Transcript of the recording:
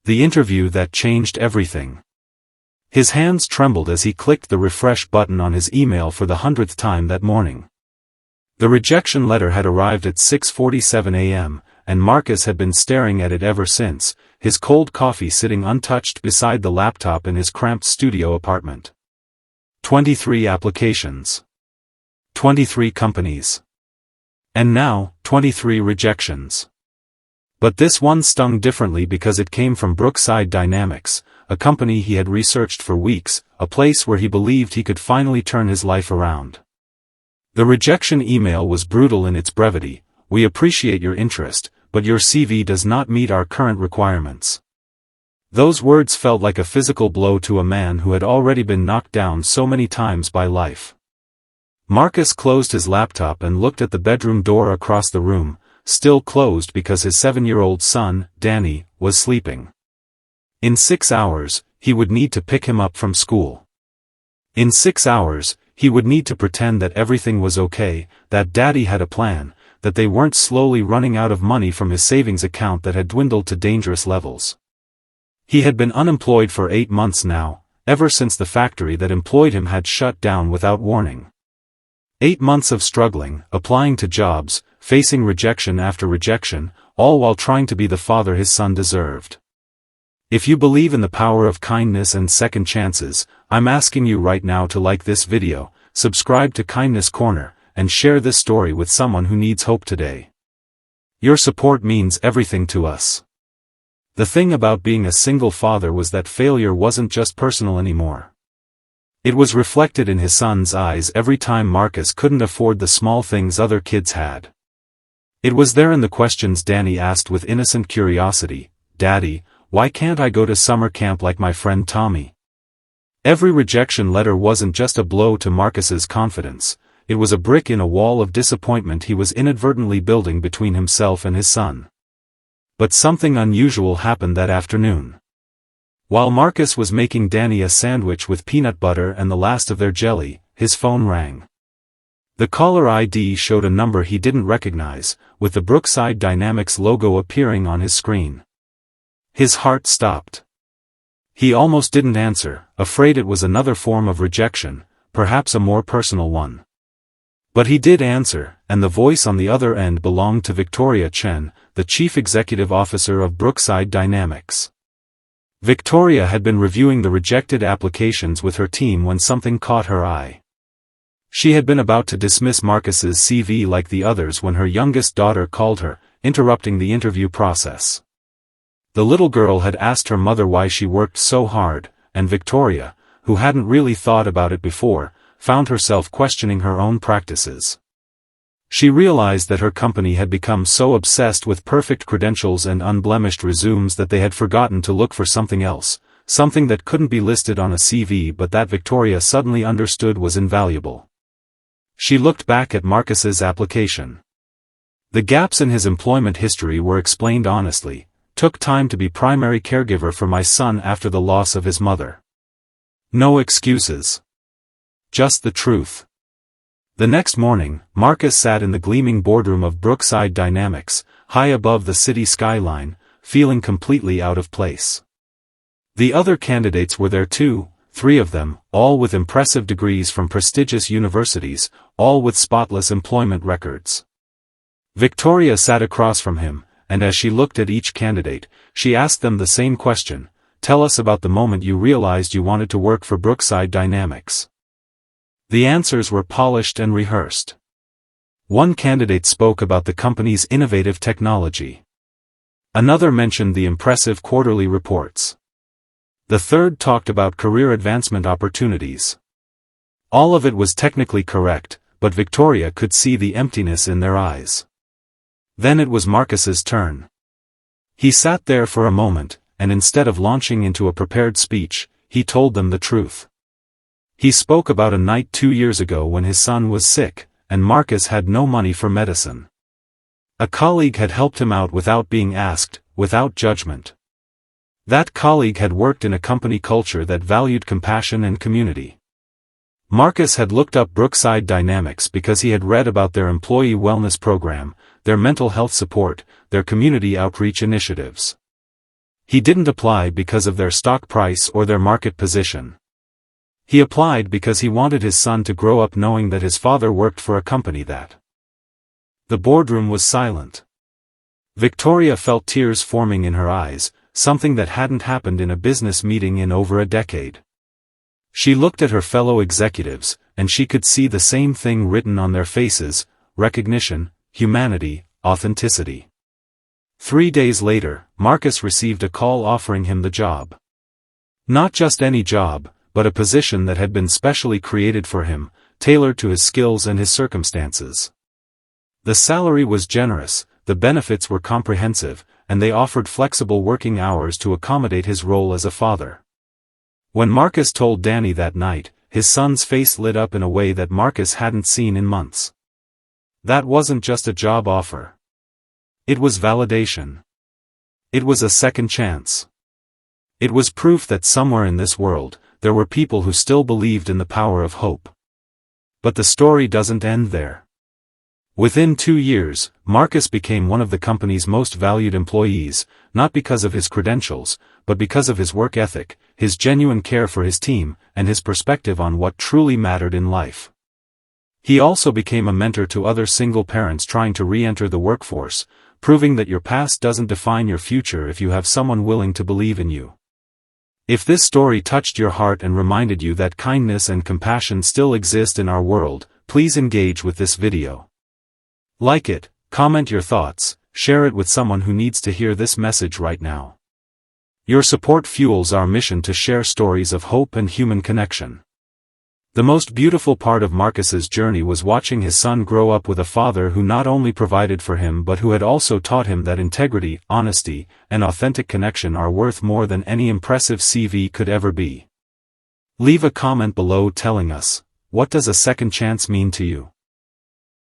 The interview that changed everything. His hands trembled as he clicked the refresh button on his email for the 100th time that morning. The rejection letter had arrived at 6:47 a.m., and Marcus had been staring at it ever since, his cold coffee sitting untouched beside the laptop in his cramped studio apartment. 23 applications. 23 companies. And now, 23 rejections. But this one stung differently because it came from Brookside Dynamics, a company he had researched for weeks, a place where he believed he could finally turn his life around. The rejection email was brutal in its brevity. "We appreciate your interest, but your CV does not meet our current requirements." Those words felt like a physical blow to a man who had already been knocked down so many times by life. Marcus closed his laptop and looked at the bedroom door across the room, still closed because his 7-year-old son, Danny, was sleeping. In 6 hours, he would need to pick him up from school. In 6 hours, he would need to pretend that everything was okay, that Daddy had a plan, that they weren't slowly running out of money from his savings account that had dwindled to dangerous levels. He had been unemployed for 8 months now, ever since the factory that employed him had shut down without warning. 8 months of struggling, applying to jobs, facing rejection after rejection, all while trying to be the father his son deserved. If you believe in the power of kindness and second chances, I'm asking you right now to like this video, subscribe to Kindness Corner, and share this story with someone who needs hope today. Your support means everything to us. The thing about being a single father was that failure wasn't just personal anymore. It was reflected in his son's eyes every time Marcus couldn't afford the small things other kids had. It was there in the questions Danny asked with innocent curiosity, "Daddy, why can't I go to summer camp like my friend Tommy?" Every rejection letter wasn't just a blow to Marcus's confidence, it was a brick in a wall of disappointment he was inadvertently building between himself and his son. But something unusual happened that afternoon. While Marcus was making Danny a sandwich with peanut butter and the last of their jelly, his phone rang. The caller ID showed a number he didn't recognize, with the Brookside Dynamics logo appearing on his screen. His heart stopped. He almost didn't answer, afraid it was another form of rejection, perhaps a more personal one. But he did answer, and the voice on the other end belonged to Victoria Chen, the Chief Executive Officer of Brookside Dynamics. Victoria had been reviewing the rejected applications with her team when something caught her eye. She had been about to dismiss Marcus's CV like the others when her youngest daughter called her, interrupting the interview process. The little girl had asked her mother why she worked so hard, and Victoria, who hadn't really thought about it before, found herself questioning her own practices. She realized that her company had become so obsessed with perfect credentials and unblemished resumes that they had forgotten to look for something else, something that couldn't be listed on a CV but that Victoria suddenly understood was invaluable. She looked back at Marcus's application. The gaps in his employment history were explained honestly. "Took time to be primary caregiver for my son after the loss of his mother." No excuses. Just the truth. The next morning, Marcus sat in the gleaming boardroom of Brookside Dynamics, high above the city skyline, feeling completely out of place. The other candidates were there too, 3 of them, all with impressive degrees from prestigious universities, all with spotless employment records. Victoria sat across from him, and as she looked at each candidate, she asked them the same question: "Tell us about the moment you realized you wanted to work for Brookside Dynamics." The answers were polished and rehearsed. One candidate spoke about the company's innovative technology. Another mentioned the impressive quarterly reports. The third talked about career advancement opportunities. All of it was technically correct, but Victoria could see the emptiness in their eyes. Then it was Marcus's turn. He sat there for a moment, and instead of launching into a prepared speech, he told them the truth. He spoke about a night 2 years ago when his son was sick, and Marcus had no money for medicine. A colleague had helped him out without being asked, without judgment. That colleague had worked in a company culture that valued compassion and community. Marcus had looked up Brookside Dynamics because he had read about their employee wellness program, their mental health support, their community outreach initiatives. He didn't apply because of their stock price or their market position. He applied because he wanted his son to grow up knowing that his father worked for a company that. The boardroom was silent. Victoria felt tears forming in her eyes, something that hadn't happened in a business meeting in over a decade. She looked at her fellow executives, and she could see the same thing written on their faces: recognition, humanity, authenticity. 3 days later, Marcus received a call offering him the job. Not just any job, but a position that had been specially created for him, tailored to his skills and his circumstances. The salary was generous, the benefits were comprehensive, and they offered flexible working hours to accommodate his role as a father. When Marcus told Danny that night, his son's face lit up in a way that Marcus hadn't seen in months. That wasn't just a job offer. It was validation. It was a second chance. It was proof that somewhere in this world, there were people who still believed in the power of hope. But the story doesn't end there. Within 2 years, Marcus became one of the company's most valued employees, not because of his credentials, but because of his work ethic, his genuine care for his team, and his perspective on what truly mattered in life. He also became a mentor to other single parents trying to re-enter the workforce, proving that your past doesn't define your future if you have someone willing to believe in you. If this story touched your heart and reminded you that kindness and compassion still exist in our world, please engage with this video. Like it, comment your thoughts, share it with someone who needs to hear this message right now. Your support fuels our mission to share stories of hope and human connection. The most beautiful part of Marcus's journey was watching his son grow up with a father who not only provided for him but who had also taught him that integrity, honesty, and authentic connection are worth more than any impressive CV could ever be. Leave a comment below telling us, what does a second chance mean to you?